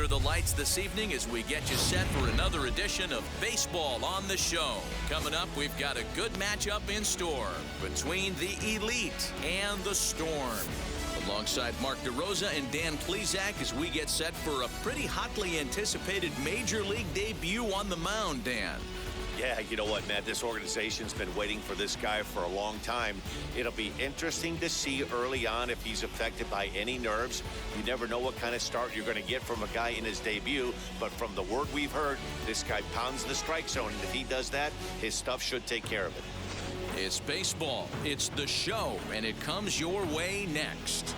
under the lights this evening as we get you set for another edition of Baseball on the Show. Coming up, we've got a good matchup in store between the Elite and the Storm. Alongside Mark DeRosa and Dan Plesac as we get set for a pretty hotly anticipated Major League debut on the mound, Dan. Yeah, you know what, Matt? This organization's been waiting for this guy for a long time. It'll be interesting to see early on if he's affected by any nerves. You never know what kind of start you're going to get from a guy in his debut, but from the word we've heard, this guy pounds the strike zone, and if he does that, his stuff should take care of it. It's baseball, it's the show, and it comes your way next.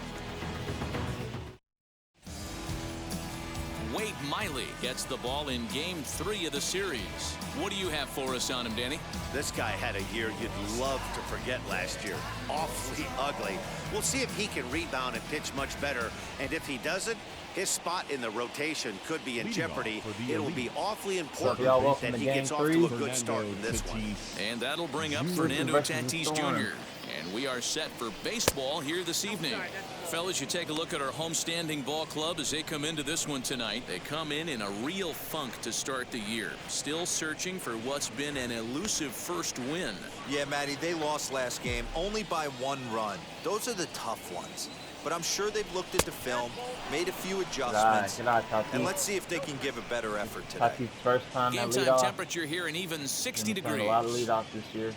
Wade Miley gets the ball in Game 3 of the series. What do you have for us on him, Danny? This guy had a year you'd love to forget last year. Awfully ugly. We'll see if he can rebound and pitch much better. And if he doesn't, his spot in the rotation could be in jeopardy. It'll be awfully important that he gets off to a good start in this one. And that'll bring up Fernando Tatis Jr. And we are set for baseball here this evening. Fellas, you take a look at our homestanding ball club as they come into this one tonight. They come in a real funk to start the year. Still searching for what's been an elusive first win. Yeah, Matty, they lost last game only by 1 run. Those are the tough ones. But I'm sure they've looked at the film, made a few adjustments, and let's see if they can give a better effort today. Tatis' first time Game time temperature here in even 60 degrees. A lot of leadoff this year.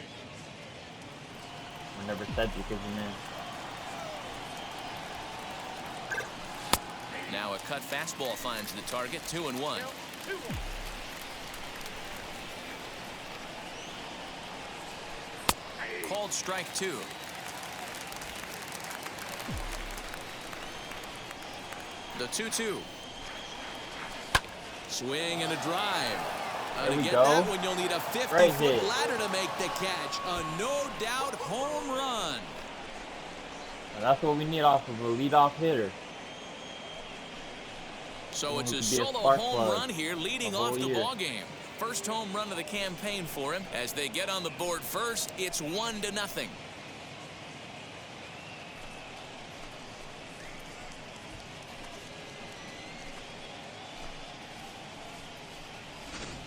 I never said you because you knew. Now a cut fastball finds the target, 2-1. Called strike 2. The 2-2. Swing and a drive. To get that one, you'll need a 50-foot ladder to make the catch. A no-doubt home run. And that's what we need off of a leadoff hitter. So it's a solo home run here, leading off the ball game. First home run of the campaign for him. As they get on the board first, it's 1-0.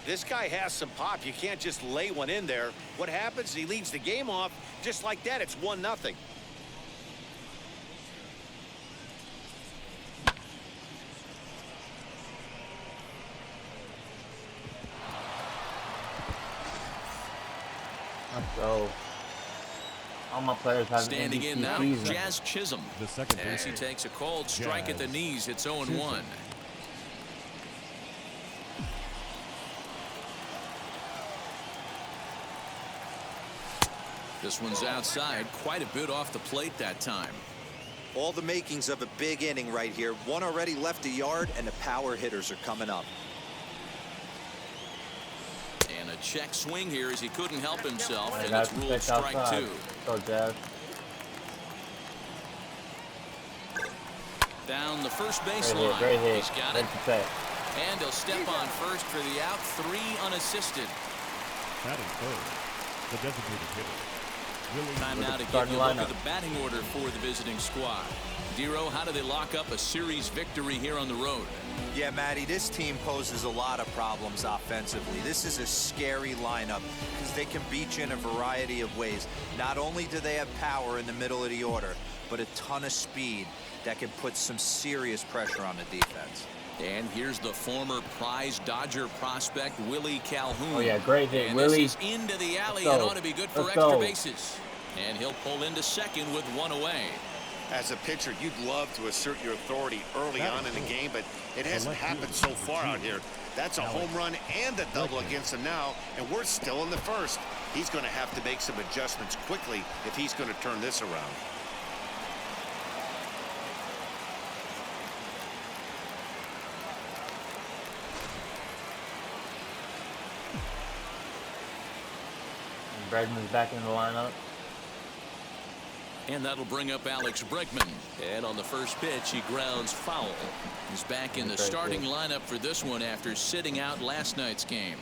This guy has some pop. You can't just lay one in there. What happens? He leads the game off just like that. It's 1-0. Let's go. All my players have standing in now, season. Jazz Chisholm. The second as he takes a cold strike at the knees, it's 0-1. This one's outside, quite a bit off the plate that time. All the makings of a big inning right here. One already left a yard, and the power hitters are coming up. And a check swing here as he couldn't help himself, and it's ruled strike outside. 2. Go, Jazz. Down the first base line. He's got it. And he'll step on first for the out, 3 unassisted. Batting third, the designated hitter. Time now to give you a look at the batting order for the visiting squad. Dero, how do they lock up a series victory here on the road? Yeah, Matty, this team poses a lot of problems offensively. This is a scary lineup because they can beat you in a variety of ways. Not only do they have power in the middle of the order, but a ton of speed that can put some serious pressure on the defense. And here's the former prize Dodger prospect, Willie Calhoun. Oh, yeah, great hit, and Willie. This is into the alley and ought to be good for extra bases. And he'll pull into second with 1 away. As a pitcher, you'd love to assert your authority early on in the game, but it hasn't happened so far out here. That's a home run and a double against him now, and we're still in the first. He's going to have to make some adjustments quickly if he's going to turn this around. Bregman's back in the lineup. And that'll bring up Alex Bregman. And on the first pitch, he grounds foul. He's back in the starting lineup for this one after sitting out last night's game.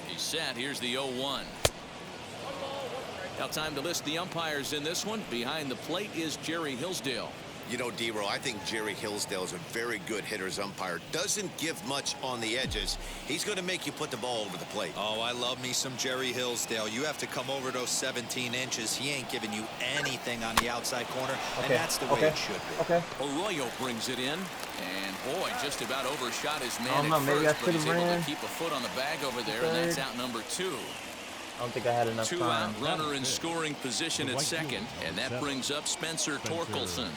He's set. Here's the 0-1. Now time to list the umpires in this one. Behind the plate is Jerry Hillsdale. You know, D-Row, I think Jerry Hillsdale is a very good hitter's umpire. Doesn't give much on the edges. He's going to make you put the ball over the plate. Oh, I love me some Jerry Hillsdale. You have to come over those 17 inches. He ain't giving you anything on the outside corner, and that's the way it should be. Okay. Arroyo brings it in, and boy, just about overshot his man I don't know, maybe I at first, but he's should've able ran. to keep a foot on the bag over there, and that's out number 2. I don't think I had enough Two time. out, runner in scoring position at second, and that brings up Spencer Torkelson.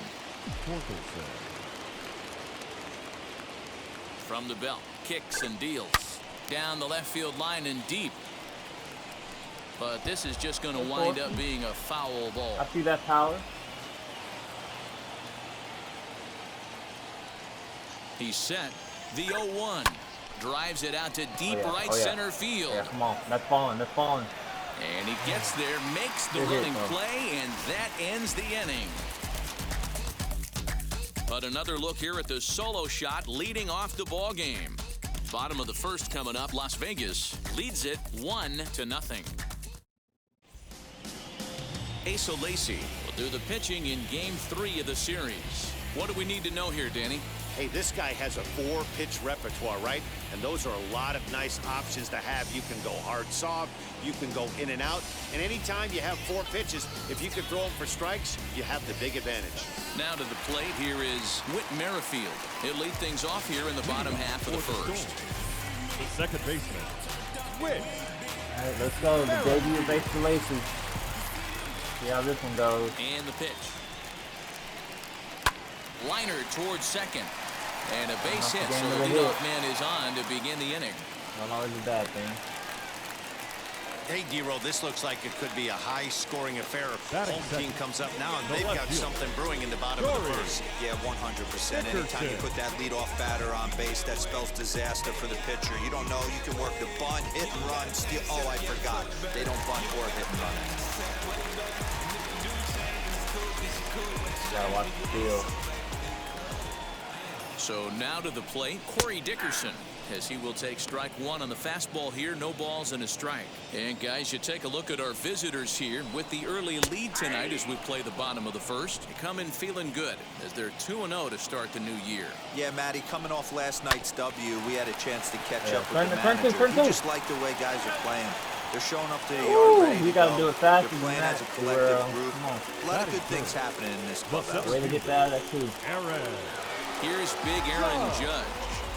From the belt, kicks and deals. Down the left field line and deep. But this is just going to wind up being a foul ball. I see that power. He's set. The 0-1. Drives it out to deep right Oh, yeah. center field. Yeah, come on. That's falling. That's falling. And he gets there, makes the Good hit, running bro. play, and that ends the inning. But another look here at the solo shot leading off the ball game. Bottom of the first coming up. Las Vegas leads it 1-0. Asa Lacy will do the pitching in Game 3 of the series. What do we need to know here, Danny? Hey, this guy has a 4-pitch repertoire, right? And those are a lot of nice options to have. You can go hard, soft. You can go in and out. And anytime you have 4 pitches, if you can throw them for strikes, you have the big advantage. Now to the plate, here is Whit Merrifield. He'll lead things off here in the bottom half of the first. The second baseman, Whit. All right, let's go. The debut of Base Lacy. See how this one goes. And the pitch. Liner towards second. And a base hit, so the leadoff man is on to begin the inning. Not always a bad thing. Hey, D-Row, this looks like it could be a high-scoring affair. Batting Home team second. comes up now, and The they've left got field. something brewing in the bottom of the first. Yeah, 100%. Anytime you put that leadoff batter on base, that spells disaster for the pitcher. You don't know. You can work the bunt, hit and run, steal. Oh, I forgot. They don't bunt or hit and run. Gotta watch the field. So now to the plate, Corey Dickerson, as he will take strike 1 on the fastball here. No balls and a strike. And guys, you take a look at our visitors here with the early lead tonight as we play the bottom of the first. They come in feeling good as they're 2-0 to start the new year. Yeah, Matty, coming off last night's W, we had a chance to catch up Turn with the two, manager. turn You two. just like the way guys are playing. They're showing up to the Ooh, yard ready you to gotta go. do it faster They're than playing that. as a collective group. Come on. A lot of good things happening in this clubhouse. Way to get that out of that too. Aaron. Here's big Aaron Judge.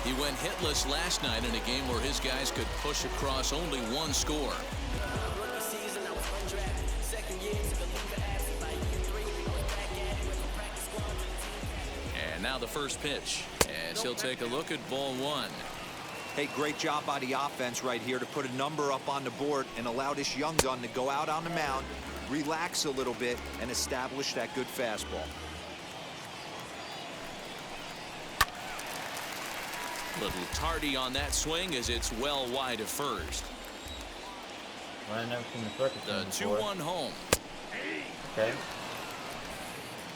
He went hitless last night in a game where his guys could push across only 1 score. And now the first pitch, as he'll take a look at ball 1. Hey, great job by the offense right here to put a number up on the board and allow this young gun to go out on the mound, relax a little bit, and establish that good fastball. Little tardy on that swing as it's well wide of first. Well, I never seen the circus The before. 2-1 home. Okay.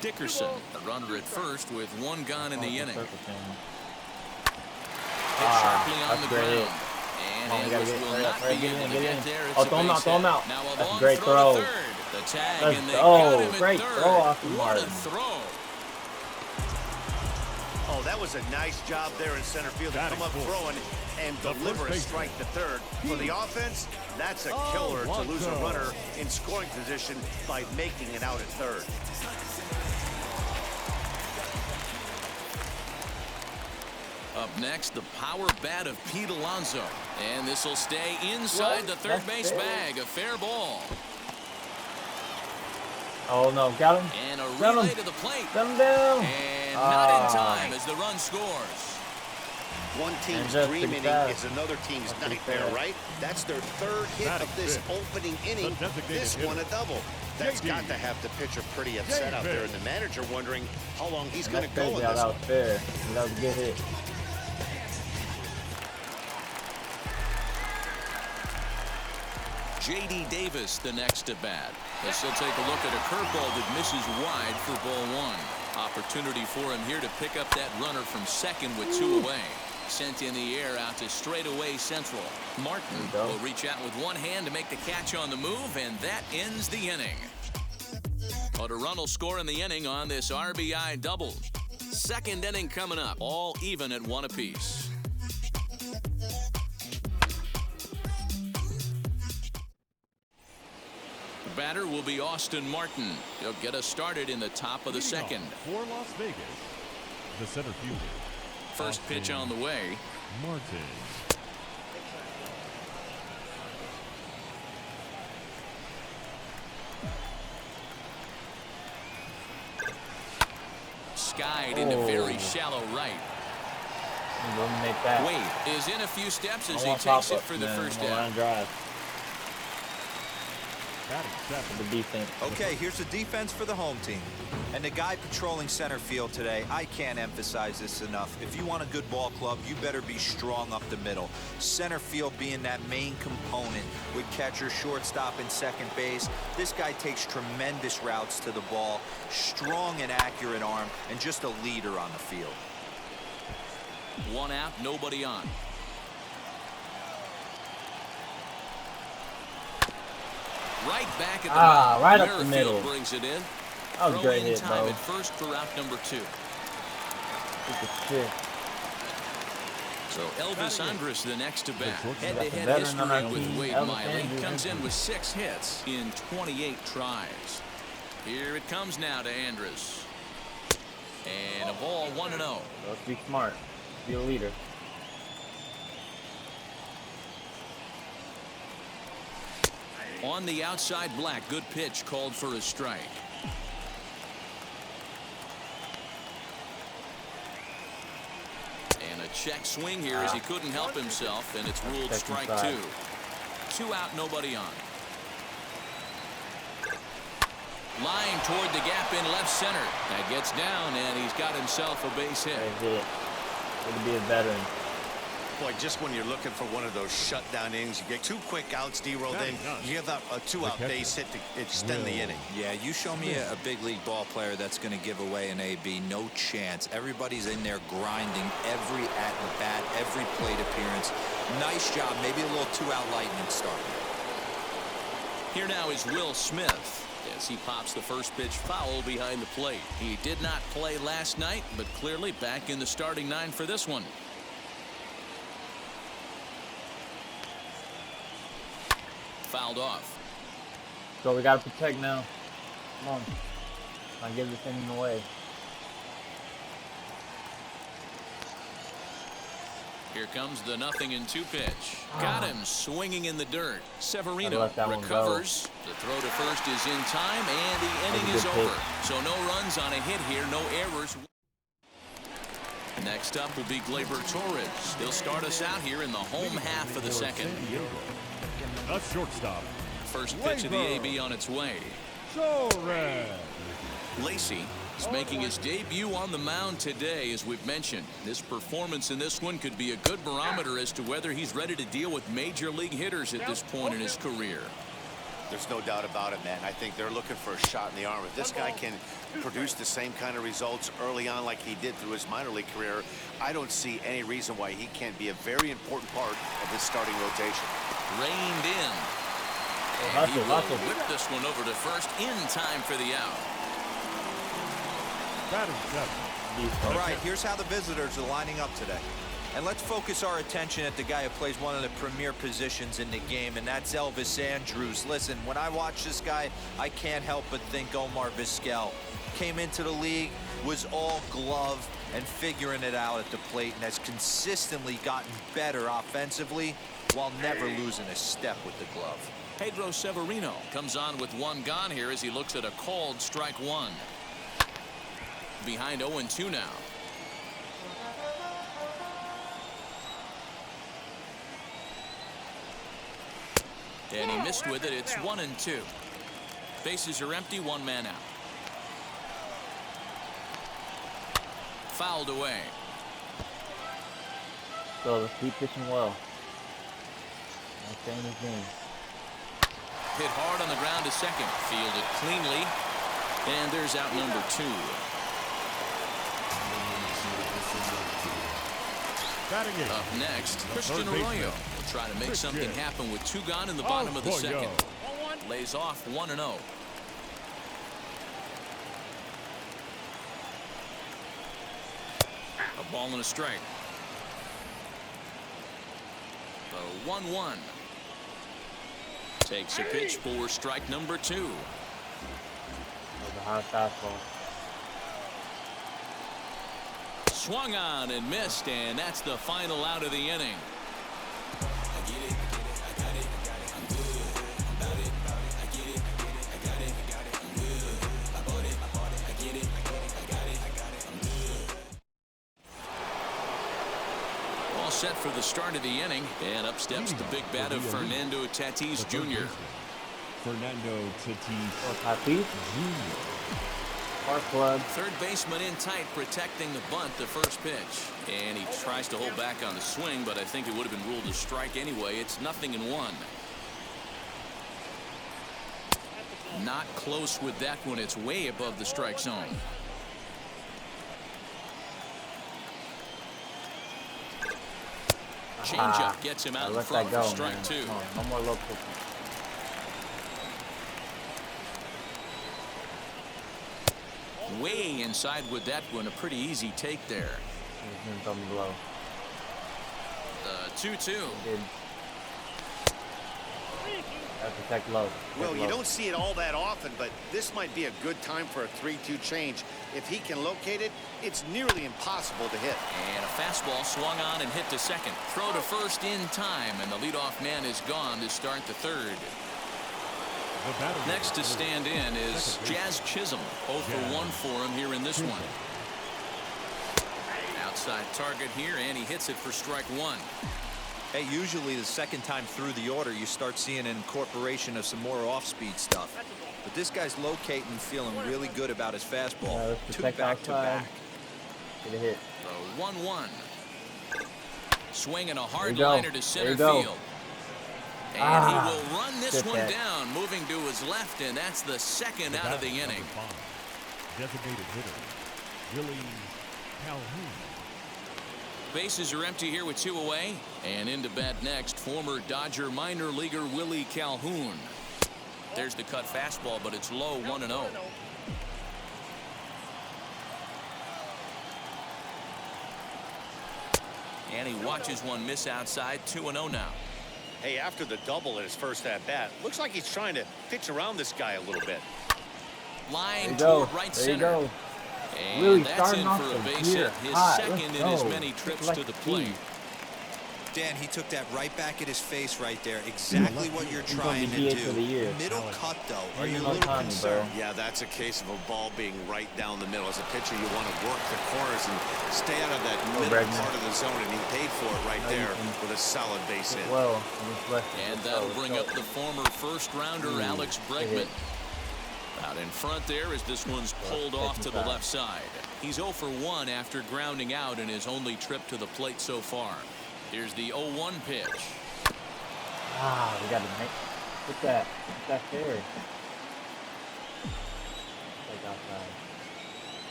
Dickerson, the runner at first with 1 gone in the inning. Circus thing. Hit sharply on that's the great. ground. Come on, And we gotta Andrus get- will hurry up, not hurry, be get able in, to get get in. there. It's Oh, a throw him base out, throw him hit. out. Now a That's a long great throw throw. to third. The tag, Let's and they go. got him at Great third. throw, Austin What a Martin. throw. Oh, that was a nice job there in center field to come up throwing and deliver a strike to third. For the offense, that's a killer to lose a runner in scoring position by making it out at third. Up next, the power bat of Pete Alonso. And this will stay inside the third That's base fair. bag. A fair ball. Oh no, got him. And a Got relay him. to the plate. Got him down. And not in time as the run scores. One team's just dream pretty inning fast. is another team's That's pretty nightmare, fast. right? That's their 3rd hit Batting of this fifth, opening inning. the designated This hitter, one a double. That's JD. got to have the pitcher pretty upset out there, and the manager wondering how long he's going to That's go crazy in how this that one. was fair. That was a good hit. J.D. Davis, the next at bat. As he'll take a look at a curveball that misses wide for ball 1. Opportunity for him here to pick up that runner from second with 2 away. Sent in the air out to straightaway central. Martin will reach out with one hand to make the catch on the move, and that ends the inning. But a run will score in the inning on this RBI double. Second inning coming up, all even at 1 apiece. The batter will be Austin Martin. He'll get us started in the top of the second. For Las Vegas, the center fielder. First pitch on the way. Martin. Skied into very shallow right. Eliminate that. Wade is in a few steps as he takes it for the first down. Drive. Batting seven. The defense. Okay, here's the defense for the home team. And the guy patrolling center field today, I can't emphasize this enough. If you want a good ball club, you better be strong up the middle. Center field being that main component with catcher, shortstop, and second base. This guy takes tremendous routes to the ball, strong and accurate arm, and just a leader on the field. One out, nobody on. Right back at the mound. Right up the middle. Brings it in. That was a great hit, time bro. at first for out number 2. So Elvis Andrus the next to bat. Head-to-head history with Wade Miley. Comes in with 6 hits in 28 tries. Here it comes now to Andrus. And a ball 1-0. Let's be smart. Be a leader. On the outside, Black. Good pitch called for a strike. And a check swing here as he couldn't help himself, and it's ruled strike 2. 2 out, nobody on. Line toward the gap in left center. That gets down, and he's got himself a base hit. Good to be a veteran. Boy, just when you're looking for one of those shutdown innings, you get 2 quick outs, D-roll, then you give up a 2-out base hit to extend the inning. Yeah, you show me a big league ball player that's going to give away an AB, no chance. Everybody's in there grinding every at-bat, every plate appearance. Nice job, maybe a little 2-out lightning start. Here now is Will Smith as he pops the first pitch foul behind the plate. He did not play last night, but clearly back in the starting 9 for this one. Fouled off. So we got to protect now. Come on. I'll give this inning away. Here comes the 0-2 pitch. Got him swinging in the dirt. Severino recovers. The throw to first is in time, and the inning is over. So no runs on a hit here, no errors. Next up will be Gleyber Torres. He'll start us out here in the home half of the second. A shortstop. First pitch of the AB on its way. Torres. Lacy is making his debut on the mound today, as we've mentioned. This performance in this one could be a good barometer as to whether he's ready to deal with major league hitters at this point in his career. There's no doubt about it, man. I think they're looking for a shot in the arm. If this guy can produce the same kind of results early on like he did through his minor league career, I don't see any reason why he can't be a very important part of his starting rotation. Reined in. And he will whip this one over to first in time for the out. Batting seven. All right, here's how the visitors are lining up today. And let's focus our attention at the guy who plays one of the premier positions in the game, and that's Elvis Andrus. Listen, when I watch this guy, I can't help but think Omar Vizquel. Came into the league, was all glove and figuring it out at the plate, and has consistently gotten better offensively while never losing a step with the glove. Pedro Severino comes on with 1 gone here as he looks at a called strike 1. Behind 0-2 now. And he missed with it. It's 1-2. Bases are empty, 1 man out. Fouled away. So let's keep pitching well. Same as me. Hit hard on the ground to second. Fielded cleanly. And there's out number 2. Batting in. Up next, Christian Arroyo will try to make something happen with 2 gone in the bottom of the second. Lays off 1-0. A ball and a strike. The 1-1. Takes a pitch for strike number 2. That was a high fastball. Swung on and missed, and that's the final out of the inning. All set for the start of the inning, and up steps the big bat of Fernando Tatis Jr. Fernando Tatis Tatis Jr. Spark Plug. Third baseman in tight, protecting the bunt, the first pitch. And he tries to hold back on the swing, but I think it would have been ruled a strike anyway. It's 0-1. Not close with that one. It's way above the strike zone. Changeup gets him out in front for strike 2. No more low pitching. Way inside with that one. A pretty easy take there. He's gonna throw me low. The 2-2. Protect low. Well, you don't see it all that often, but this might be a good time for a 3-2 change. If he can locate it, it's nearly impossible to hit. And a fastball swung on and hit to second. Throw to first in time, and the leadoff man is gone to start the third. Next to stand in is Jazz Chisholm. 0 for 1 for him here in this one. Outside target here, and he hits it for strike 1. Hey, usually the second time through the order, you start seeing an incorporation of some more off-speed stuff. But this guy's locating, feeling really good about his fastball. 2 back-to-back. Get a hit. The 1-1. Swinging a hard liner to center field. And he will run this one down, moving to his left, and that's the second out of the inning. Designated hitter, Willie Calhoun. Bases are empty here with 2 away. And into bat next, former Dodger minor leaguer Willie Calhoun. There's the cut fastball, but it's low, 1-0. And he watches one miss outside, 2-0 now. Hey, after the double at his first at-bat, looks like he's trying to pitch around this guy a little bit. Line toward right center. And really that's in starting for a off base hit, his second in as many trips to the plate. Dan, he took that right back at his face right there. Exactly what you're trying to do. Middle cut, though. Are you a little concerned? Yeah, that's a case of a ball being right down the middle. As a pitcher, you want to work the corners and stay out of that middle part of the zone, and he paid for it right there with a solid base hit. And that'll bring up the former first-rounder Alex Bregman. Out in front there as this one's pulled off to the left side. He's 0 for 1 after grounding out in his only trip to the plate so far. Here's the 0-1 pitch. We got to put that there.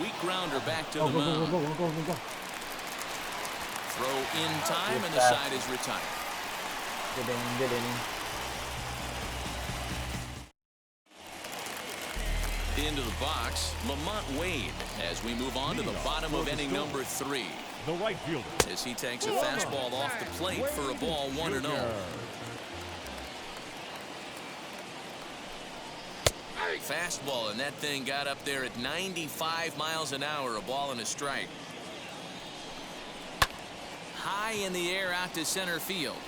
Weak grounder back to the mound. Go. Throw in time, and the side is retired. Get in. Into the box, Lamont Wade, as we move on to the bottom of inning number 3. The right fielder. As he takes a fastball off the plate for a ball, 1-0. Fastball, and that thing got up there at 95 miles an hour, a ball and a strike. High in the air out to center field.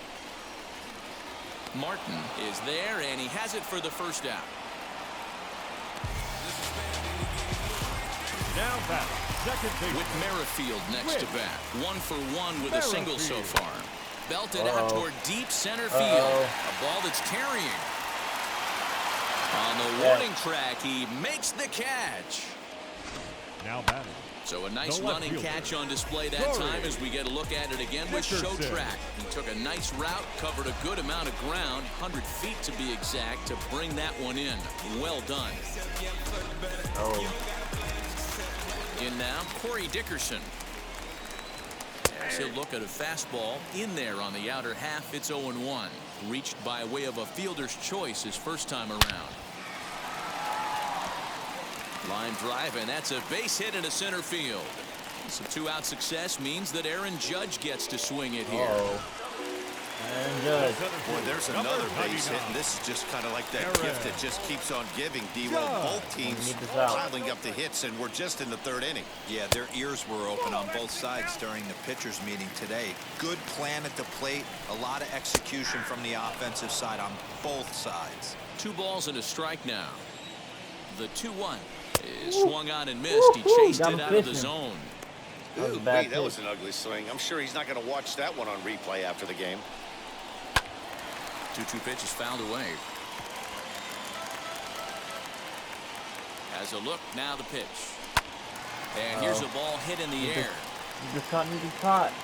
Martin is there, and he has it for the first out. Now back, second base. With Merrifield next to bat. 1 for 1 with a single so far. Belted out toward deep center field. A ball that's carrying. On the warning track, he makes the catch. Now batting. So a nice running catch on display that time as we get a look at it again with Show Track. He took a nice route, covered a good amount of ground, 100 feet to be exact, to bring that one in. Well done. In now, Corey Dickerson. As he'll look at a fastball in there on the outer half. It's 0-1. Reached by way of a fielder's choice his first time around. Line drive, and that's a base hit into center field. Some two-out success means that Aaron Judge gets to swing it here. And Judge. Boy, there's another base hit, and this is just kind of like that gift that just keeps on giving. D-Roll, both teams piling up the hits, and we're just in the third inning. Yeah, their ears were open on both sides during the pitchers meeting today. Good plan at the plate, a lot of execution from the offensive side on both sides. 2 balls and a strike now. The 2-1 is swung on and missed. He chased it out of the zone. Ooh, that was an ugly swing. I'm sure he's not going to watch that one on replay after the game. 2-2 pitch is fouled away. As a look, now the pitch. And here's a ball hit in the air. You just caught.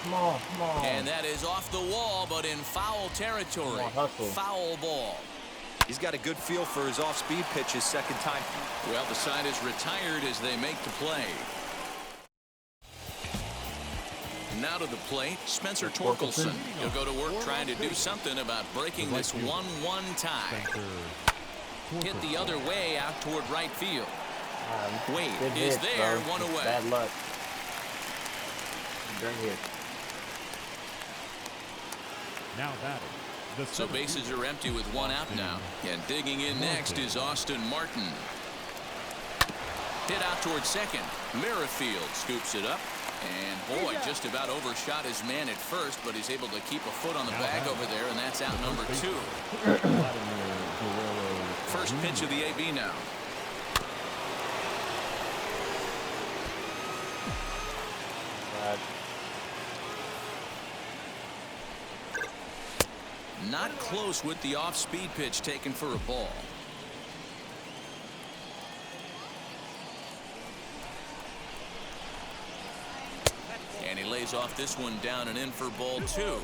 Come on, come on. And that is off the wall, but in foul territory. Foul ball. He's got a good feel for his off-speed pitch his second time. Well, the side is retired as they make the play. Now to the plate, Spencer Torkelson. He'll go to work trying to do something about breaking this 1-1 tie. Hit the other way out toward right field. Wade is there, 1 away. Bad luck. Right here. Now batting. So bases are empty with 1 out now. And digging in next is Austin Martin. Hit out towards second. Merrifield scoops it up. And boy, just about overshot his man at first, but he's able to keep a foot on the bag over there, and that's out number 2. First pitch of the AB now. Not close with the off-speed pitch taken for a ball. And he lays off this one down and in for ball 2.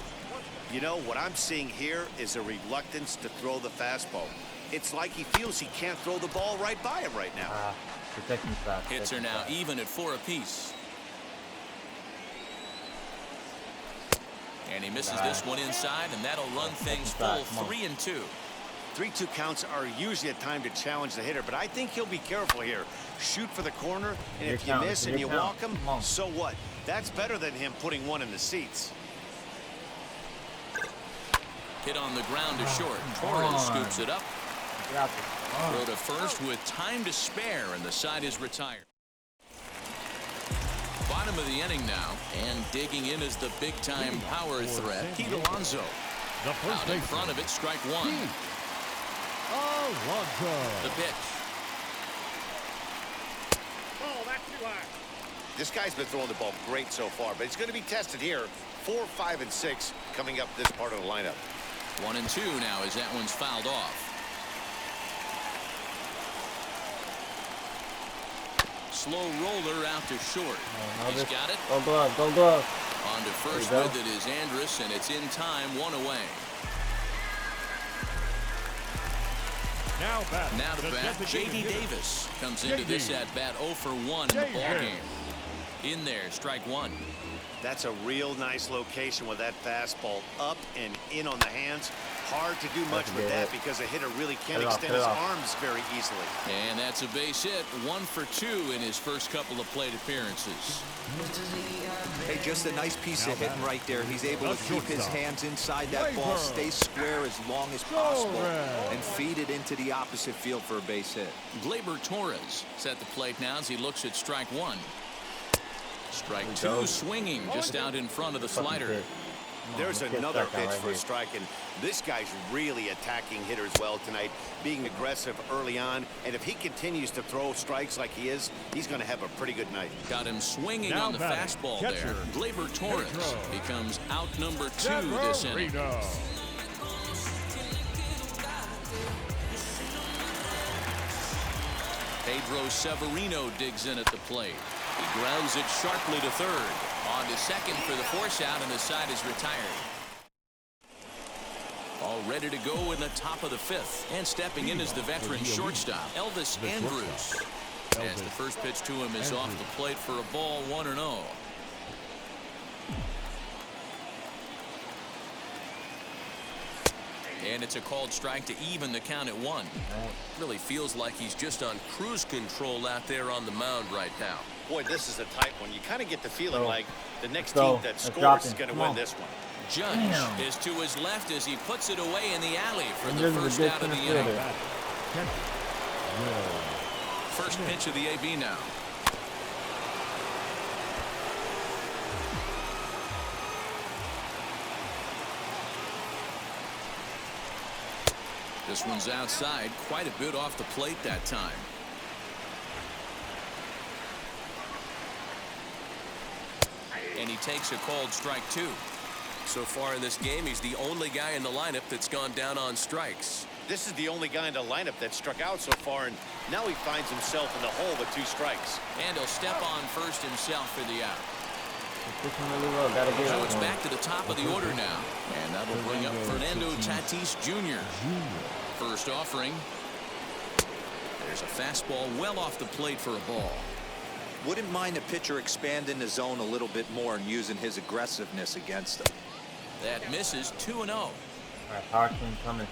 You know, what I'm seeing here is a reluctance to throw the fastball. It's like he feels he can't throw the ball right by him right now. Protecting stop. Hits are now even at 4 apiece. And he misses this one inside, and that'll run things full 3-2. 3-2 counts are usually a time to challenge the hitter, but I think he'll be careful here. Shoot for the corner, and if you miss and you walk him, so what? That's better than him putting one in the seats. Hit on the ground to short. Torres scoops it up. Throw to first with time to spare, and the side is retired. Bottom of the inning now, and digging in is the big-time power threat, Pete Alonso. Out in front of it, strike 1. The pitch. Oh, that's too high. This guy's been throwing the ball great so far, but he's going to be tested here. 4, 5, and 6 coming up this part of the lineup. 1-2 now as that one's fouled off. Slow roller out to short. He's got it. Go glove, go glove. On to first with it is Andrus, and it's in time, 1 away. Now to bat, J.D. Davis comes into this at-bat 0 for 1 in the ballgame. In there, strike 1. That's a real nice location with that fastball up and in on the hands. Hard to do much with that because a hitter really can't extend his arms very easily. And that's a base hit, 1 for 2 in his first couple of plate appearances. Hey, just a nice piece of hitting right there. He's able to keep his hands inside that ball, stay square as long as possible, and feed it into the opposite field for a base hit. Gleyber Torres set the plate now as he looks at strike 1. Strike 2 swinging just out in front of the slider. There's another pitch for a strike, and this guy's really attacking hitters well tonight, being aggressive early on, and if he continues to throw strikes like he is, he's going to have a pretty good night. Got him swinging on the fastball there. Gleyber Torres becomes out number 2 this inning. Pedro Severino digs in at the plate. He grounds it sharply to third. On to second for the force out, and the side is retired. All ready to go in the top of the 5th. And stepping in is the veteran shortstop, ELVIS ANDRUS. As the first pitch to him is off the plate for a ball, 1-0. And it's a called strike to even the count at 1. Really feels like he's just on cruise control out there on the mound right now. Boy, this is a tight one. You kind of get the feeling like the next team that scores is going to win this one. Judge is to his left as he puts it away in the alley for the first out of the inning. First pitch of the AB now. This one's outside, quite a bit off the plate that time. And he takes a called strike 2. So far in this game, he's the only guy in the lineup that's gone down on strikes. This is the only guy in the lineup that struck out so far, and now he finds himself in the hole with 2 strikes. And he'll step on first himself for the out. Really well. So it's back to the top of the order now. And that'll bring up Fernando Tatis Jr. First offering. There's a fastball well off the plate for a ball. Wouldn't mind a pitcher expanding the zone a little bit more and using his aggressiveness against them. That misses 2-0. All right, power swing coming.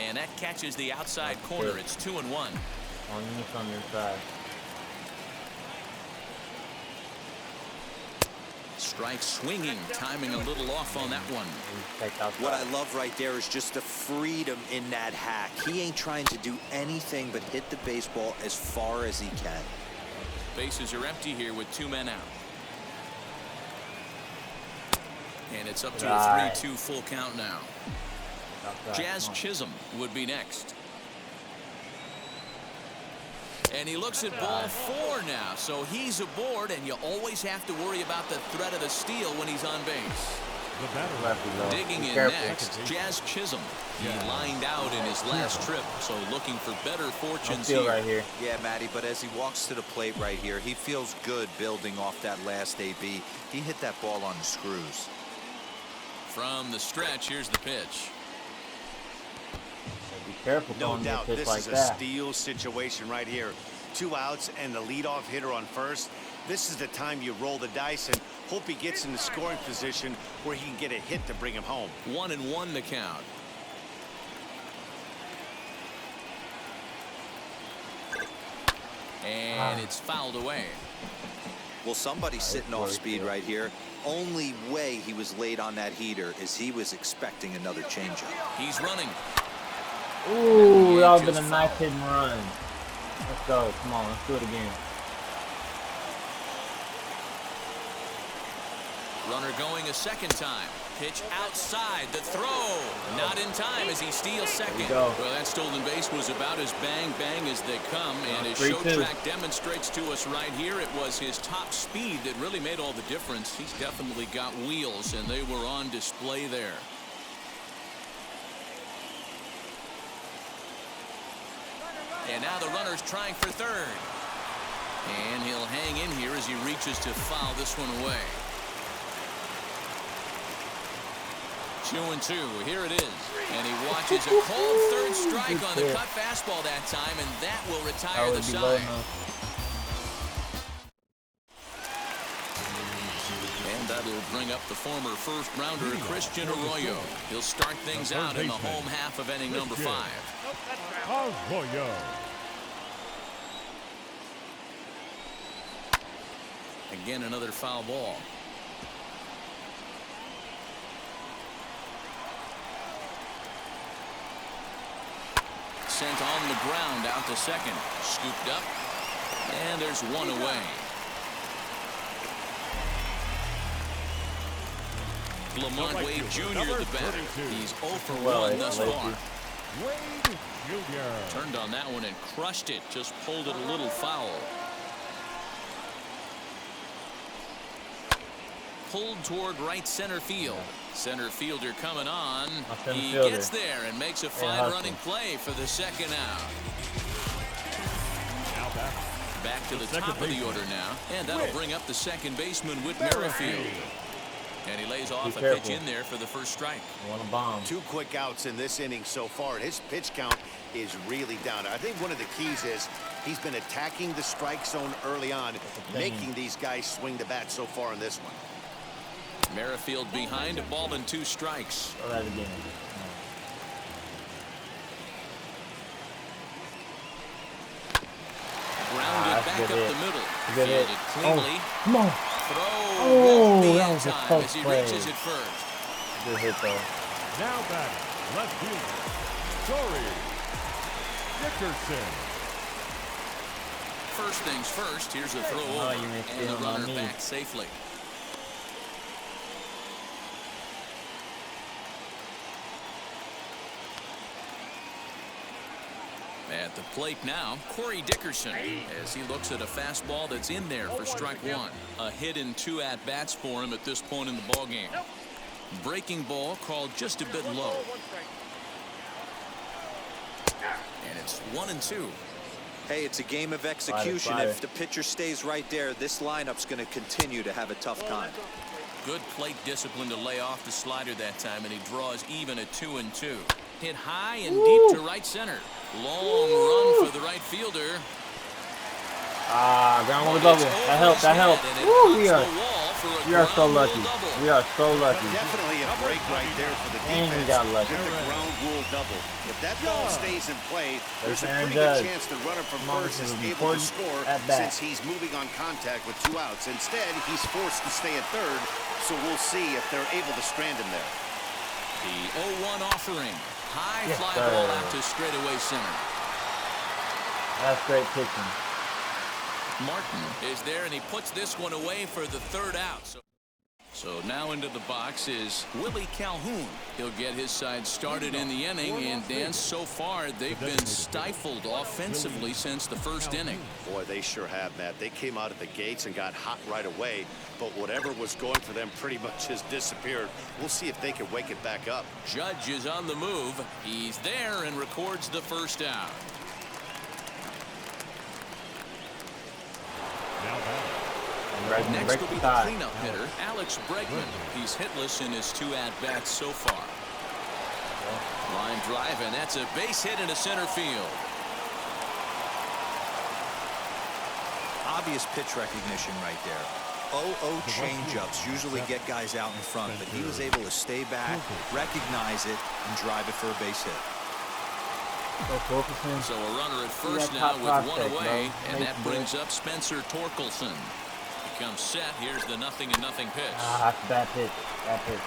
And that catches the outside corner. It's 2-1. On you on your side. Strike swinging, timing a little off on that one. What I love right there is just the freedom in that hack. He ain't trying to do anything but hit the baseball as far as he can. Bases are empty here with 2 men out. And it's up to a 3-2 full count now. Jazz Chisholm would be next. And he looks at ball 4 now, so he's aboard, and you always have to worry about the threat of the steal when he's on base. Digging in next, Jazz Chisholm. He lined out in his last trip, so looking for better fortunes here. Right here. Yeah, Matty, but as he walks to the plate right here, he feels good building off that last AB. He hit that ball on the screws. From the stretch, here's the pitch. Be careful. No doubt, this like is a that. steal situation right here. 2 outs and the leadoff hitter on first. This is the time you roll the dice and hope he gets in the scoring position where he can get a hit to bring him home. 1-1 the count. And it's fouled away. Well, somebody's sitting off speed right here. Only way he was late on that heater is he was expecting another changeup. He's running. Ooh, that would have been a nice hit and run. Let's go. Come on, let's do it again. Runner going a second time. Pitch outside the throw. Not in time as he steals second. Well, that stolen base was about as bang as they come, and his show track demonstrates to us right here it was his top speed that really made all the difference. He's definitely got wheels, and they were on display there. And now the runner's trying for third. And he'll hang in here as he reaches to foul this one away. 2-2. Here it is. And he watches a cold third strike on the cut fastball that time, and that will retire the side. And that'll bring up the former first-rounder Christian Arroyo. He'll start things out in the home half of inning number 5. Arroyo. Again, another foul ball. Sent on the ground out to second. Scooped up. And there's one away. Lamont Wade Jr. the batter. He's 0 for 1 thus far. Wade Jr. Turned on that one and crushed it. Just pulled it a little foul. Pulled toward right center field. Center fielder coming on. He gets there and makes a fine running play for the second out. Now back to the top of the order now. And that'll bring up the second baseman, Whit Merrifield. And he lays off a careful. pitch in there for the first strike. Want a bomb. 2 quick outs in this inning so far, and his pitch count is really down. I think one of the keys is he's been attacking the strike zone early on, making these guys swing the bat so far in this one. Merrifield behind, a ball and 2 strikes. Throw that again. Grounded back up the middle. Good hit. Fielded cleanly. Oh, come on. Throw Oh, won't be that in was a time close as he play. reaches it first. Good hit, though. Now batting, left fielder, Corey Dickerson. First things first, here's a throw Oh, over you may and the steal on runner me. back safely. At the plate now, Corey Dickerson, as he looks at a fastball that's in there for strike 1. A hit in 2 at-bats for him at this point in the ballgame. Breaking ball called just a bit low. And it's 1-2. Hey, it's a game of execution. Fire. If the pitcher stays right there, this lineup's going to continue to have a tough time. Good plate discipline to lay off the slider that time, and he draws even at 2-2. Hit high and deep to right center. Long run for the right fielder. Ground rule double. That helped. That helped. Woo, we are so lucky. We are so lucky. Definitely a break right there for the And defense. we got lucky. With the ground rule double. If that ball stays in play, there's a Aaron pretty good Judge. chance the runner from Come on, first this is is able to important score at bat. since he's moving on contact with 2 outs. Instead, he's forced to stay at third, so we'll see if they're able to strand him there. The 0-1 offering. High Yes, fly sir. ball out to straightaway center. That's great pitching. Martin is there, and he puts this one away for the 3rd out. So now into the box is Willie Calhoun. He'll get his side started in the inning, and Dan, so far they've been stifled offensively since the 1st inning. Boy, they sure have, Matt. They came out of the gates and got hot right away, but whatever was going for them pretty much has disappeared. We'll see if they can wake it back up. Judge is on the move. He's there and records the 1st out. Now batting, Next will be the cleanup hitter, Alex Bregman. He's hitless in his 2 at-bats so far. Line drive, and that's a base hit into center field. Obvious pitch recognition right there. 0-0 changeups usually get guys out in front, but he was able to stay back, recognize it, and drive it for a base hit. So a runner at first Yeah, now top with 1 prospect, away, bro. and that Nice brings up Spencer Torkelson. He comes set. Here's the 0-0 pitch. That's a bad pitch. Bad pitch.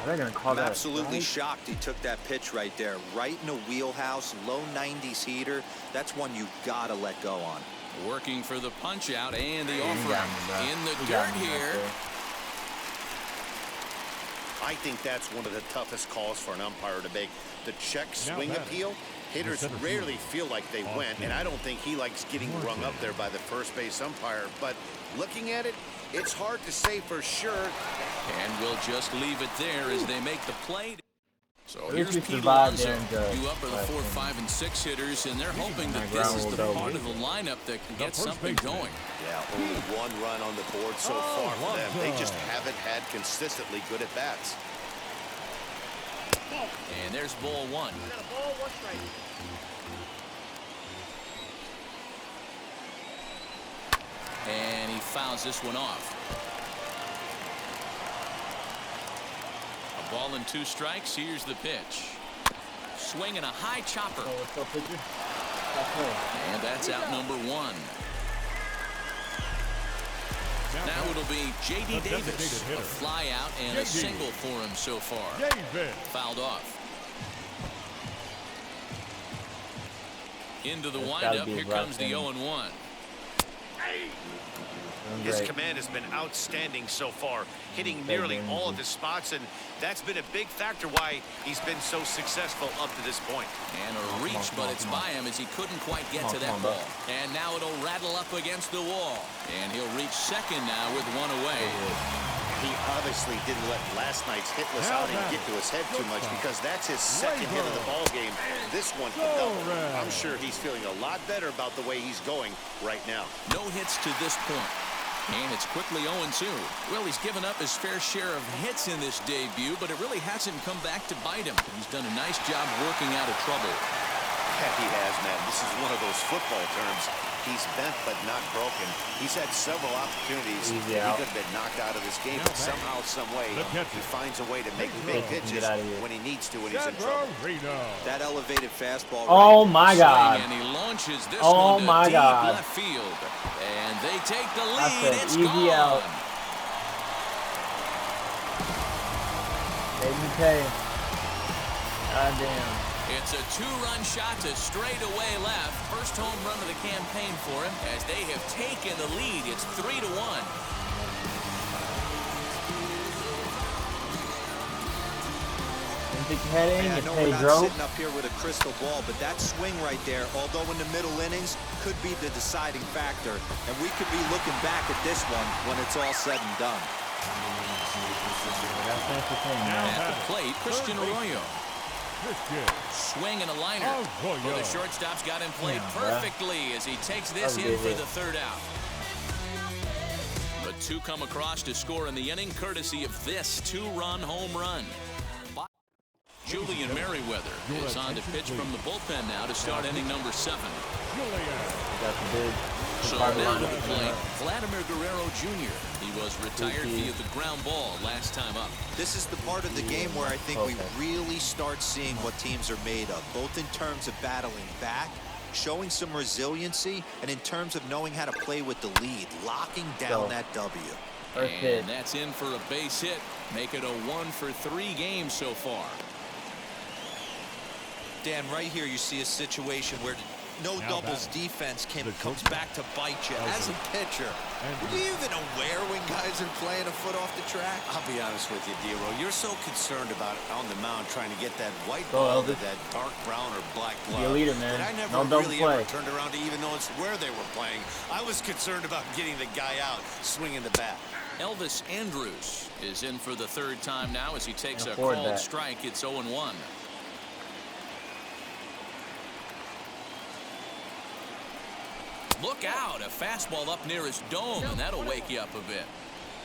They're gonna call I'm that absolutely a shocked he took that pitch right there. Right in a wheelhouse, low 90s heater. That's one you gotta let go on. Working for the punch out and the He offering got me, bro. in the He dirt got me right here. there. I think that's one of the toughest calls for an umpire to make. The check swing batting, appeal, hitters center rarely fielder, feel like they went, and I don't think he likes getting rung up there by the first base umpire. But looking at it, it's hard to say for sure. And we'll just leave it there as they make the play. So At here's least we Pete survived Alonso. there, Judge. You up are the 4, 5, and 6 hitters, and they're hoping that ground this is rule the double. part of the lineup that can get first something baseman. going. Yeah, only 1 run on the board so far for them. They just haven't had consistently good at bats. And there's ball 1. And he fouls this one off. A ball and 2 strikes. Here's the pitch. Swinging a high chopper. What's up, pitcher? And that's out number 1. Now it'll be J.D. The Davis. designated hitter. A fly out and a J.D. single for him so far. Davis. Fouled off. Into the That's gotta windup. be Here right comes the there. 0-1. His command has been outstanding so far, hitting nearly all of his spots, and that's been a big factor why he's been so successful up to this point. And a reach, but it's by him as he couldn't quite get to that ball. And now it'll rattle up against the wall. And he'll reach second now with 1 away. He obviously didn't let last night's hitless outing get to his head too much because that's his second hit of the ball game. This one, a double. I'm sure he's feeling a lot better about the way he's going right now. No hits to this point. And it's quickly 0-2. Well, he's given up his fair share of hits in this debut, but it really hasn't come back to bite him. He's done a nice job working out of trouble. Yeah, he has, man. This is one of those football terms. He's bent but not broken. He's had several opportunities. He could have been knocked out of this game, but somehow, some way, he finds a way to make big pitches when he needs to when he's in trouble. That elevated fastball. Oh my God! And he launches this Oh one to my deep God! left field, and they take the I lead. said It's easy gone. out. Baby K. God damn. It's a two-run shot to straightaway left. First home run of the campaign for him as they have taken the lead. It's 3-1. I know we're not sitting up here with a crystal ball, but that swing right there, although in the middle innings, could be the deciding factor. And we could be looking back at this one when it's all said and done. At the plate, Christian Arroyo. Swing and a liner. Well, the shortstop's got him played perfectly as he takes this in for the third out. But two come across to score in the inning, courtesy of this two-run home run. Julian Merriweather is on to pitch from the bullpen now to start inning number 7. So now to the plate, Vladimir Guerrero Jr. He was retired via the ground ball last time up. This is the part of the game where I think we really start seeing what teams are made of, both in terms of battling back, showing some resiliency, and in terms of knowing how to play with the lead, locking down that W. And that's in for a base hit. Make it a 1-for-3 game so far. Dan, right here you see a situation where no doubles defense comes back to bite you. As a pitcher, are you even aware when guys are playing a foot off the track? I'll be honest with you, Dero. You're so concerned about on the mound trying to get that white ball to that dark brown or black glove. Leader, man. But I never really ever turned around to even notice where they were playing. I was concerned about getting the guy out, swinging the bat. Elvis Andrus is in for the third time now as he takes a called strike. It's 0-1. Look out, a fastball up near his dome, and that'll wake you up a bit.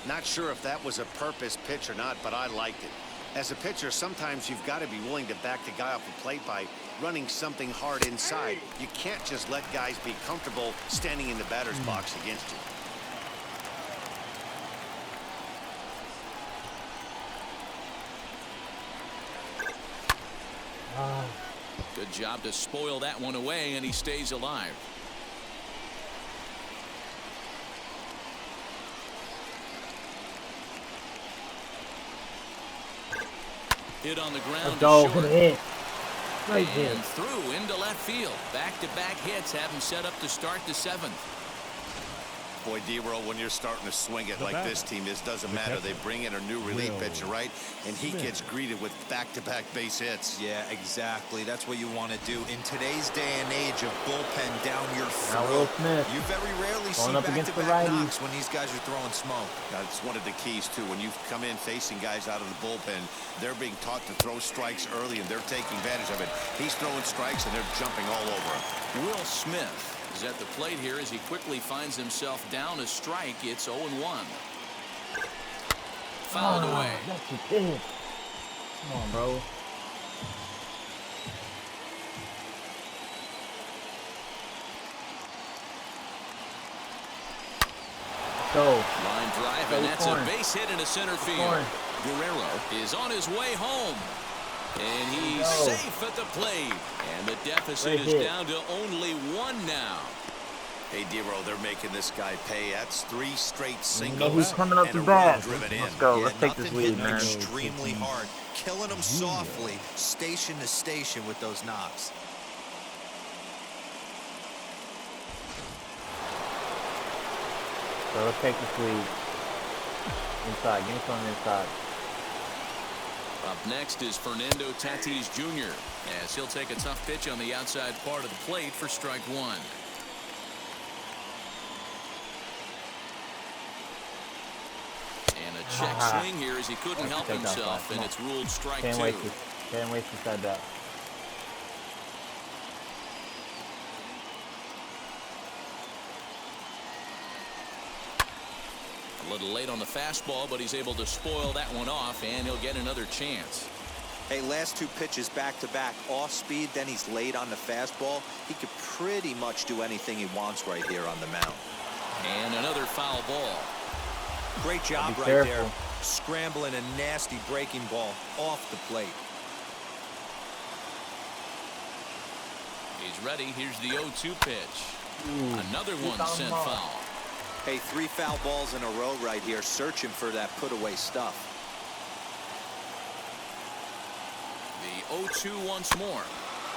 Not sure if that was a purpose pitch or not, but I liked it. As a pitcher, sometimes you've got to be willing to back the guy off the plate by running something hard inside. You can't just let guys be comfortable standing in the batter's box against you. Good job to spoil that one away, and he stays alive. Hit on the ground. And through into left field. Back-to-back hits have him set up to start the 7th. Boy, D-Row, when you're starting to swing it like this team is, doesn't matter. They bring in a new relief pitcher, right? And he gets greeted with back-to-back base hits. Yeah, exactly. That's what you want to do. In today's day and age of bullpen down your throat, you very rarely see back-to-back knocks when these guys are throwing smoke. That's one of the keys, too. When you come in facing guys out of the bullpen, they're being taught to throw strikes early, and they're taking advantage of it. He's throwing strikes, and they're jumping all over him. Will Smith is at the plate here as he quickly finds himself down a strike. It's 0-1. Fouled away. Come on, bro. Line drive, and that's a base hit into center field. Guerrero is on his way home. And he's safe at the plate. And the deficit is down to only 1 now. Hey, D-Row, they're making this guy pay. That's 3 straight singles. He's coming up the bat. Let's go. Let's take this lead, man. Extremely hard. Killing them softly, station to station with those knocks. So let's take this lead. Inside. Give me something inside. Up next is Fernando Tatis Jr. as he'll take a tough pitch on the outside part of the plate for strike 1. And a check swing here as he couldn't help himself, and it's ruled strike two. Can't wait to set that. A little late on the fastball, but he's able to spoil that one off, and he'll get another chance. Hey, last two pitches back-to-back, off speed, then he's late on the fastball. He could pretty much do anything he wants right here on the mound. And another foul ball. Great job right there, scrambling a nasty breaking ball off the plate. He's ready. Here's the 0-2 pitch. Another one sent foul. Hey, 3 foul balls in a row right here, searching for that put-away stuff. The 0-2 once more.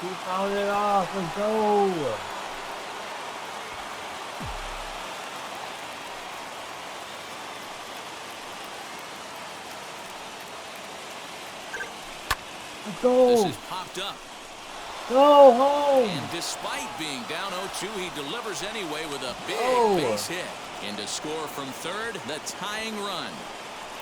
He fouled it off. Let's go. Let's go. This is popped up. Go home. And despite being down 0-2, he delivers anyway with a big base hit. And to score from third, the tying run.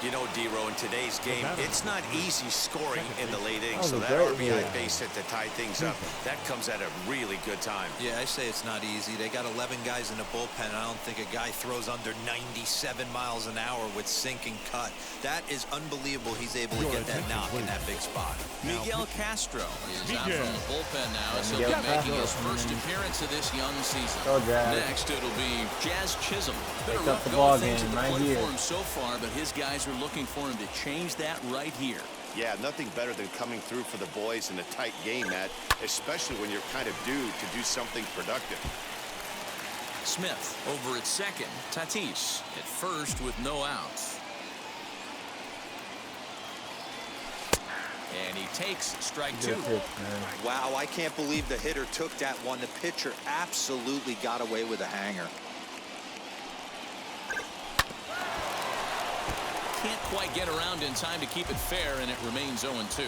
You know, D-Row, in today's game, it's not easy scoring in the late innings, so that great, RBI base hit to tie things up, that comes at a really good time. Yeah, I say it's not easy. They got 11 guys in the bullpen. I don't think a guy throws under 97 miles an hour with sinking cut. That is unbelievable. He's able to get that knock in that big spot. Miguel Castro is out from the bullpen now, as he'll be making his first appearance of this young season. Next, it'll be Jazz Chisholm. Been a rough go of things at the plate for him so far, but his guys are looking for him to change that right here. Yeah, nothing better than coming through for the boys in a tight game, Matt, especially when you're kind of due to do something productive. Smith over at second. Tatis at first with no outs. And he takes strike two. Wow, I can't believe the hitter took that one. The pitcher absolutely got away with a hanger. Can't quite get around in time to keep it fair, and it remains 0-2.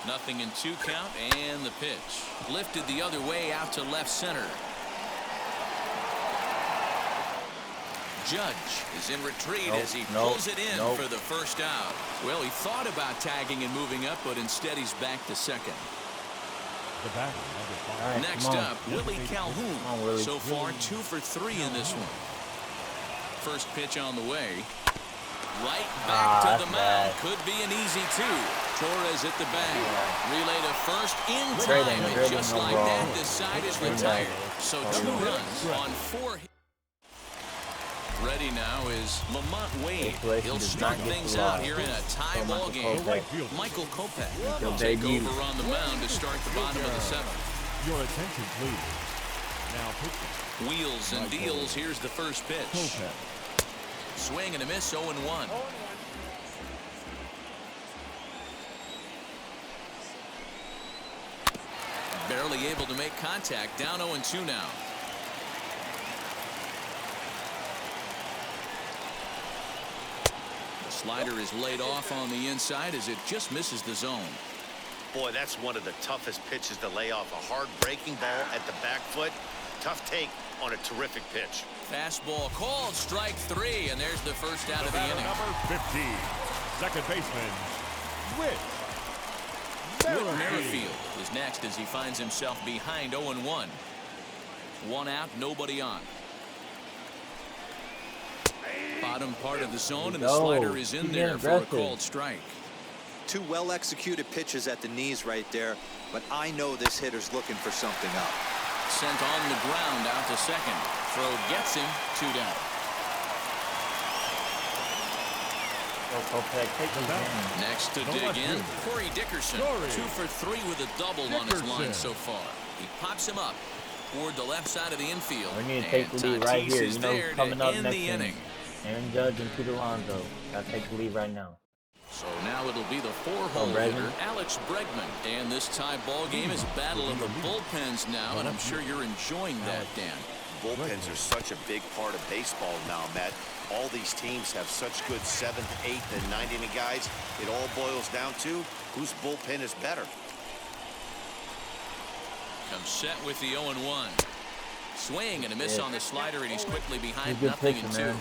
Nothing in 2 count, and the pitch lifted the other way out to left center. Judge is in retreat as he pulls it in for the first out. Well, he thought about tagging and moving up, but instead he's back to second. Right, next up, Willie Calhoun. So far, 2 for 3 in this one. First pitch on the way. Right back to the mound. Could be an easy 2. Torres at the bag. Relay to first in time. And just like that, this side is retired. So 2 runs on 4 hits. Ready now is Lamont Wade. He'll start things out here in a tie ball game. Michael Kopech will take over on the mound to start the bottom of the 7th. Your attention, please. Now pitching. Wheels and deals. Here's the first pitch. Swing and a miss, 0-1. Barely able to make contact. Down 0-2 now. The slider is laid off on the inside as it just misses the zone. Boy, that's one of the toughest pitches to lay off. A hard breaking ball at the back foot. Tough take on a terrific pitch. Fastball called, strike 3, and there's the first out of the inning. Number 50, second baseman, Whit Merrifield is next as he finds himself behind 0-1. 1 out, nobody on. Bottom part of the zone, and the slider is in there for a called strike. 2 well-executed pitches at the knees right there, but I know this hitter's looking for something up. Sent on the ground out to second. Throw gets him, 2 down. Next to dig in, Corey Dickerson. 2 for 3 with a double on his line so far. He pops him up toward the left side of the infield. We need to take the lead right here. You know, coming up next inning. Aaron Judge and Pete Alonso. Gotta take the lead right now. So now it'll be the 4-hole hitter, Alex Bregman. And this tie ball game is a battle of the bullpens now, and I'm sure you're enjoying that, Dan. Bullpens are such a big part of baseball now, Matt. All these teams have such good 7th, 8th, and 9th inning guys. It all boils down to whose bullpen is better. Comes set with the 0-1. Swing and a miss on the slider, and he's quickly behind Good 0-2. man.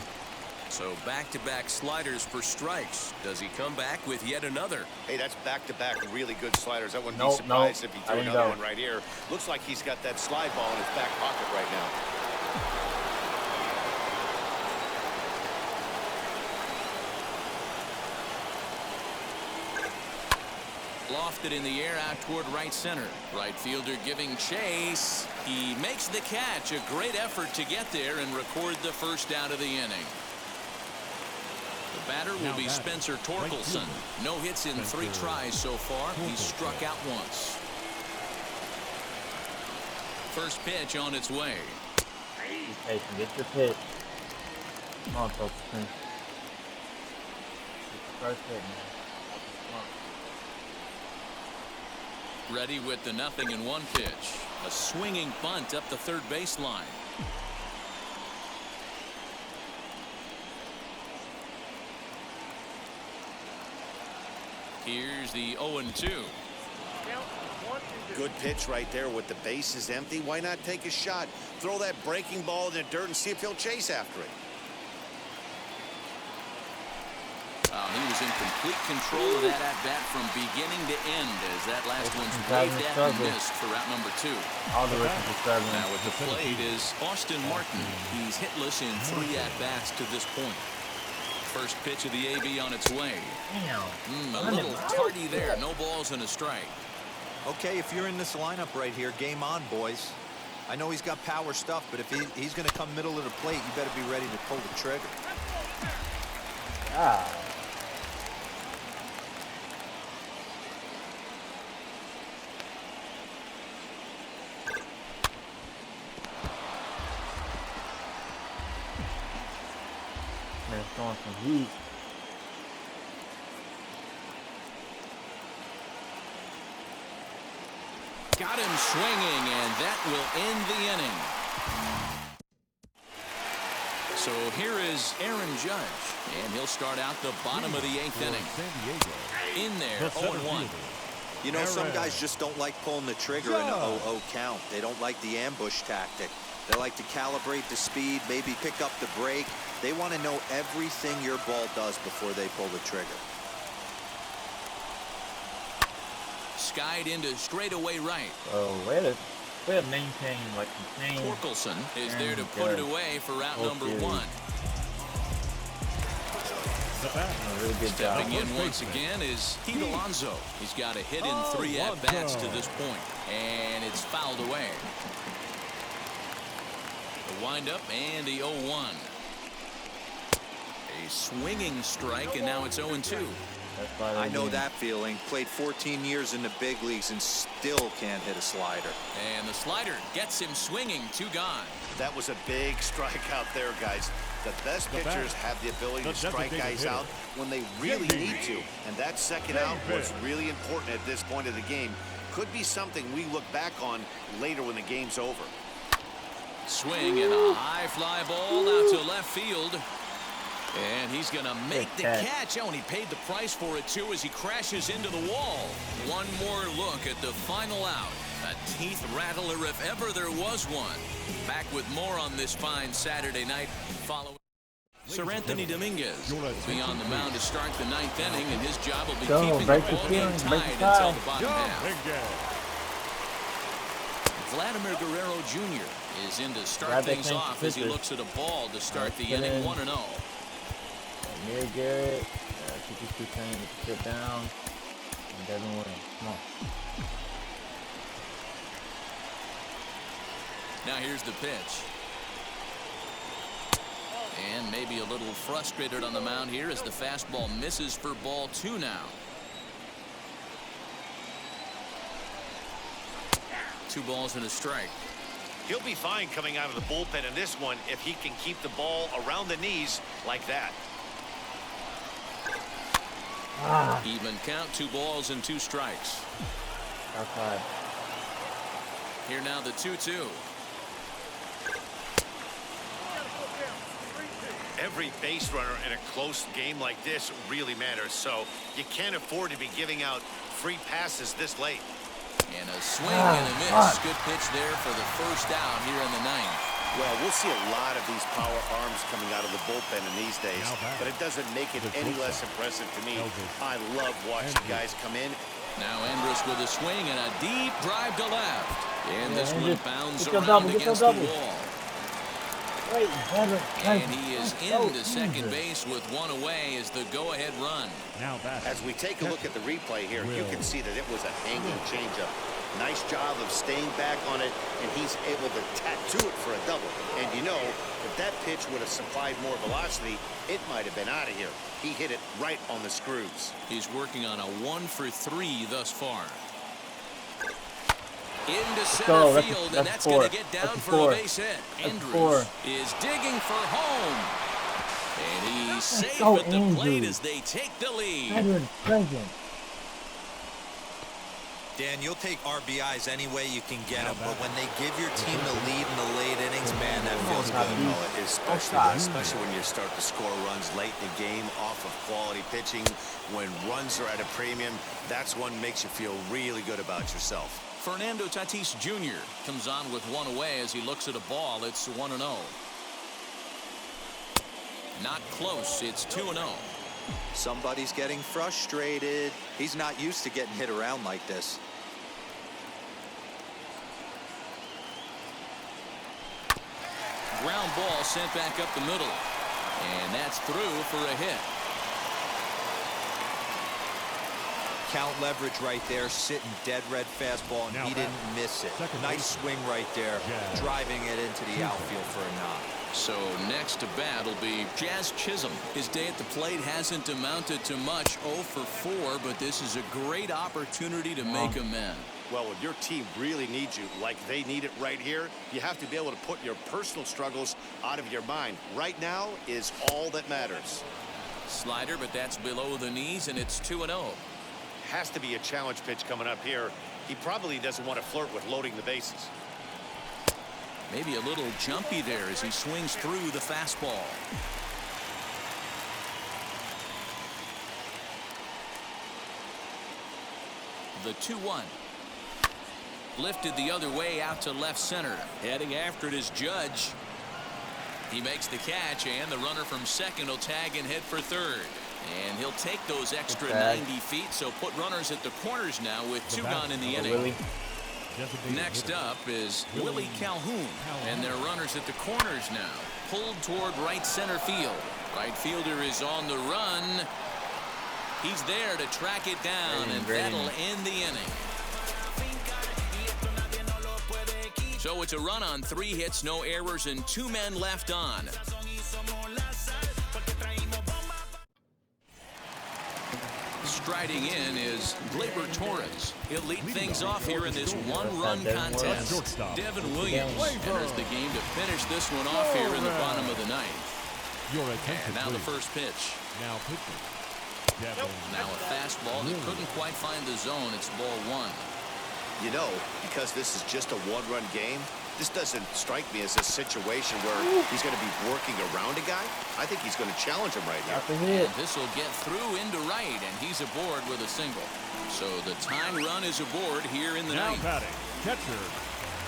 So back-to-back sliders for strikes. Does he come back with yet another? Hey, that's back-to-back really good sliders. I wouldn't be Nope, surprised nope. if he threw another one right here. Looks like he's got that slide ball in his back pocket right now. Lofted in the air out toward right center. Right fielder giving chase. He makes the catch. A great effort to get there and record the first out of the inning. The batter will be Spencer Torkelson. No hits in 3 tries so far. He's struck out once. First pitch on its way. Hey, get your pitch. Come on, Torkelson. First hit, man. Ready with the 0-1 pitch. A swinging bunt up the third baseline. Here's the 0-2. Good pitch right there with the bases empty. Why not take a shot? Throw that breaking ball in the dirt and see if he'll chase after it. He was in complete control of that at-bat from beginning to end as that last one's waved at and missed for out number 2. All the rest of the Now with the plate is Austin Martin. He's hitless in 3 at-bats to this point. First pitch of the AB on its way. A little tardy there. No balls and a strike. Okay, if you're in this lineup right here, game on, boys. I know he's got power stuff, but if he's going to come middle of the plate, you better be ready to pull the trigger. Throwing some heat. Got him swinging, and that will end the inning. So here is Aaron Judge, and he'll start out the bottom of the 8th inning. In there, 0-1. You know, some guys just don't like pulling the trigger in a 0-0 count. They don't like the ambush tactic. They like to calibrate the speed, maybe pick up the brake. They want to know everything your ball does before they pull the trigger. Skied into straightaway right. Oh, way to maintain, like, contain. Torkelson is there to put it away for out number 1. Really good job. Stepping in once again is Pete Alonso. He's got a hit in 3 at-bats to this point, and it's fouled away. The windup and the 0-1. A swinging strike, and now it's 0-2. I know that feeling. Played 14 years in the big leagues and still can't hit a slider. And the slider gets him swinging. 2 gone. That was a big strike out there, guys. The best pitchers have the ability to strike guys out when they really need to. And that second out was really important at this point of the game. Could be something we look back on later when the game's over. Swing and a high fly ball out to left field. And he's going to make the catch. Oh, and he paid the price for it, too, as he crashes into the wall. One more look at the final out. A teeth rattler if ever there was one. Back with more on this fine Saturday night following. Sir Anthony Dominguez will be on the mound to start the 9th inning, and his job will be keeping the ball game tied until the bottom half. Vladimir Guerrero Jr. is in to start things off as he looks at a ball to start the inning 1-0. Amir Garrett, 52 turning to sit down, and Devin Williams. Come on. Now here's the pitch. And maybe a little frustrated on the mound here as the fastball misses for ball 2 now. 2 balls and a strike. He'll be fine coming out of the bullpen in this one if he can keep the ball around the knees like that. Even count, 2 balls and 2 strikes. Outside. Here now the 2-2. Every base runner in a close game like this really matters, so you can't afford to be giving out free passes this late. And a swing and a miss. Good pitch there for the first out here in the ninth. Well, we'll see a lot of these power arms coming out of the bullpen in these days, but it doesn't make it any less impressive to me. I love watching guys come in. Now ANDRUS with a swing and a deep drive to left. And this one bounds around against the wall. And he is into second base with one away as the go-ahead run. Now as we take a look at the replay here, you can see that it was a hanging changeup. Nice job of staying back on it, and he's able to tattoo it for a double. And you know, if that pitch would have supplied more velocity, it might have been out of here. He hit it right on the screws. He's working on a 1-for-3 thus far. Into center field, and that's going to get down for a base hit. ANDRUS is digging for home. And he's safe at the plate as they take the lead. Dan, you'll take RBIs any way you can get them, but when they give your team the lead in the late innings, man, that feels good. Especially when you start to score runs late in the game off of quality pitching. When runs are at a premium, that's what makes you feel really good about yourself. Fernando Tatis Jr. comes on with one away as he looks at a ball. It's 1-0. Not close. It's 2-0. Somebody's getting frustrated. He's not used to getting hit around like this. Ground ball sent back up the middle. And that's through for a hit. Count leverage right there, sitting dead red fastball, and he didn't miss it. Nice swing right there, driving it into the outfield for a knock. So next to bat will be Jazz Chisholm. His day at the plate hasn't amounted to much, 0 for 4, but this is a great opportunity to make amends. Well, when your team really needs you, like they need it right here, you have to be able to put your personal struggles out of your mind. Right now is all that matters. Slider, but that's below the knees, and it's 2-0. Has to be a challenge pitch coming up here. He probably doesn't want to flirt with loading the bases. Maybe a little jumpy there as he swings through the fastball. The 2-1. Lifted the other way out to left center. Heading after it is Judge. He makes the catch, and the runner from second will tag and head for third. And he'll take those extra 90 feet, so put runners at the corners now with 2 gone in the inning. Next up is Willie Calhoun, and their runners at the corners now. Pulled toward right center field. Right fielder is on the run. He's there to track it down, and that'll end the inning. So it's a run on 3 hits, no errors, and 2 men left on. Striding in is Gleyber Torres. He'll lead things off here in this 1-run contest. Devin Williams enters the game to finish this one off here in the bottom of the ninth. And now the first pitch. Now pitching. Now a fastball that couldn't quite find the zone. It's ball 1. You know, because this is just a 1-run game, this doesn't strike me as a situation where he's going to be working around a guy. I think he's going to challenge him right here. This will get through into right, and he's aboard with a single. So the time run is aboard here in the ninth. Now batting, catcher,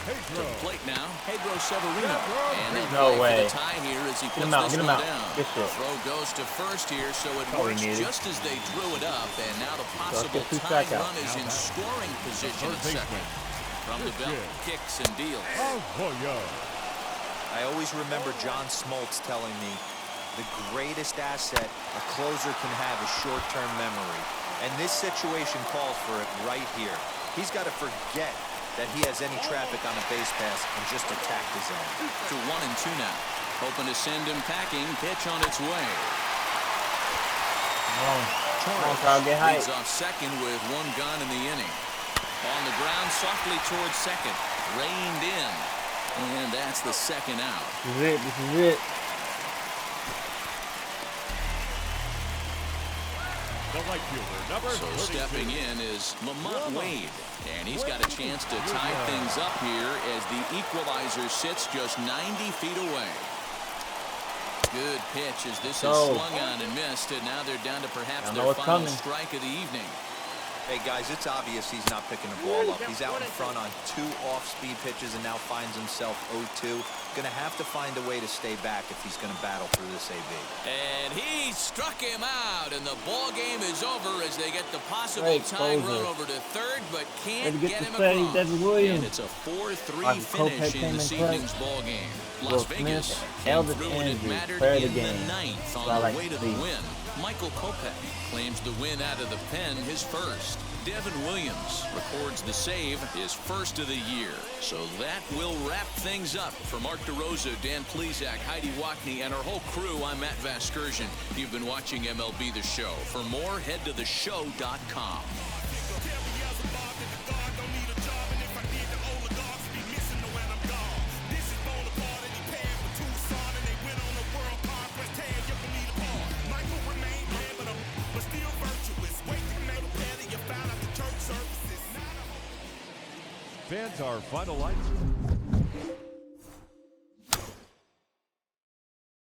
To the plate now, Pedro Severino. And no way. For the tie here as he puts this one down. Throw goes to first here, so it works just as they drew it up. And now the possible tie run is in scoring position at second. From the belt, kicks and deals. I always remember John Smoltz telling me the greatest asset a closer can have is short-term memory. And this situation calls for it right here. He's got to forget that he has any traffic on a base pass and just attack the zone. To 1-2 now. Hoping to send him packing. Pitch on its way. Torres leads off second with 1 gone in the inning. On the ground softly towards second. Reined in. And that's the second out. This is it. The right fielder, number 32. Stepping in is Lamont Wade. And he's got a chance to tie things up here as the equalizer sits just 90 feet away. Good pitch as this is swung on and missed. And now they're down to perhaps their final strike of the evening. Hey, guys, it's obvious he's not picking the ball up. He's out in front on 2 off-speed pitches and now finds himself 0-2. Going to have to find a way to stay back if he's going to battle through this AB. And he struck him out, and the ball game is over as they get the possible tying run over to third, but can't get him across. And it's a 4-3 finish in this evening's ball game. Las Vegas came through when it mattered in the 9th on the way to the win. Michael Kopech claims the win out of the pen, his first. Devin Williams records the save, his first of the year. So that will wrap things up. For Mark DeRosa, Dan Plesac, Heidi Wackney, and our whole crew, I'm Matt Vasgersian. You've been watching MLB The Show. For more, head to theshow.com. Fans, our final lights.